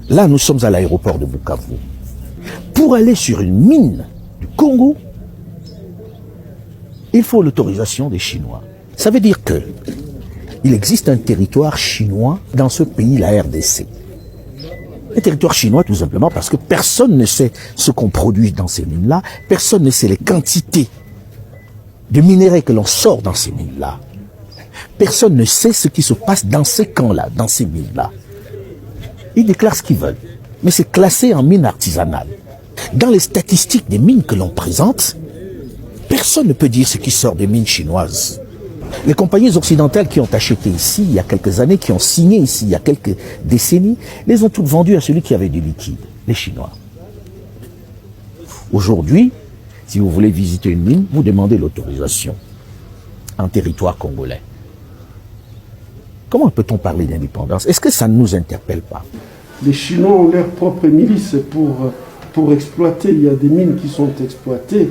Là, nous sommes à l'aéroport de Bukavu. Pour aller sur une mine du Congo, il faut l'autorisation des Chinois. Ça veut dire que il existe un territoire chinois dans ce pays, la RDC. Un territoire chinois tout simplement parce que personne ne sait ce qu'on produit dans ces mines-là, personne ne sait les quantités de minerais que l'on sort dans ces mines-là. Personne ne sait ce qui se passe dans ces camps-là, dans ces mines-là. Ils déclarent ce qu'ils veulent, mais c'est classé en mine artisanale. Dans les statistiques des mines que l'on présente, personne ne peut dire ce qui sort des mines chinoises. Les compagnies occidentales qui ont acheté ici il y a quelques années, qui ont signé ici il y a quelques décennies, les ont toutes vendues à celui qui avait du liquide, les Chinois. Aujourd'hui, si vous voulez visiter une mine, vous demandez l'autorisation en territoire congolais. Comment peut-on parler d'indépendance? Est-ce que ça ne nous interpelle pas? Les Chinois ont leur propre milice pour exploiter. Il y a des mines qui sont exploitées.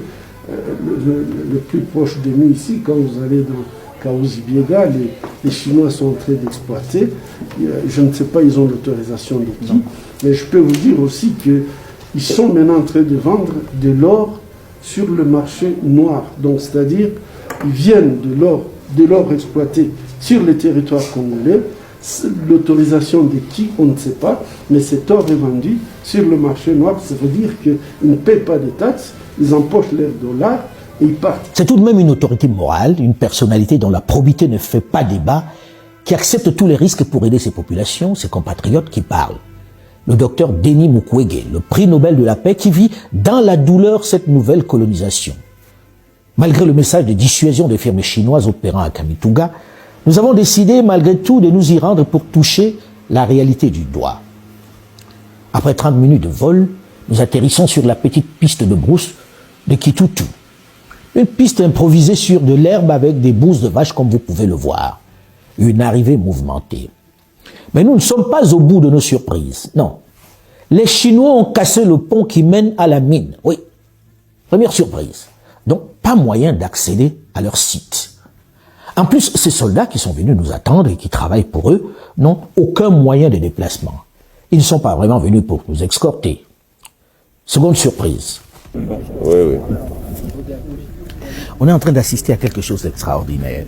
Le plus proche de nous ici, quand vous allez dans Kaouzi-Biega, les Chinois sont en train d'exploiter. Je ne sais pas, ils ont l'autorisation de qui. Mais je peux vous dire aussi qu'ils sont maintenant en train de vendre de l'or sur le marché noir. Donc, c'est-à-dire, ils viennent de l'or exploité sur le territoire congolais. L'autorisation de qui, on ne sait pas, mais cet or est vendu sur le marché noir. Ça veut dire qu'ils ne paient pas de taxes, ils empochent leurs dollars et ils partent. C'est tout de même une autorité morale, une personnalité dont la probité ne fait pas débat, qui accepte tous les risques pour aider ses populations, ses compatriotes qui parlent. Le docteur Denis Mukwege, le prix Nobel de la paix, qui vit dans la douleur cette nouvelle colonisation. Malgré le message de dissuasion des firmes chinoises opérant à Kamituga, nous avons décidé malgré tout de nous y rendre pour toucher la réalité du doigt. Après 30 minutes de vol, nous atterrissons sur la petite piste de brousse de Kitutu. Une piste improvisée sur de l'herbe avec des bousses de vache comme vous pouvez le voir. Une arrivée mouvementée. Mais nous ne sommes pas au bout de nos surprises. Non. Les Chinois ont cassé le pont qui mène à la mine. Oui. Première surprise. Donc, pas moyen d'accéder à leur site. En plus, ces soldats qui sont venus nous attendre et qui travaillent pour eux n'ont aucun moyen de déplacement. Ils ne sont pas vraiment venus pour nous escorter. Seconde surprise. Oui. On est en train d'assister à quelque chose d'extraordinaire.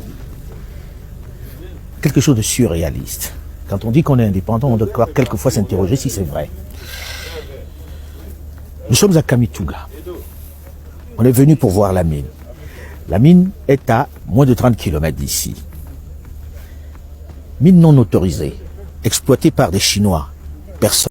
Quelque chose de surréaliste. Quand on dit qu'on est indépendant, on doit quelquefois s'interroger si c'est vrai. Nous sommes à Kamituga. On est venu pour voir la mine. La mine est à moins de 30 km d'ici. Mine non autorisée, exploitée par des Chinois. Personne.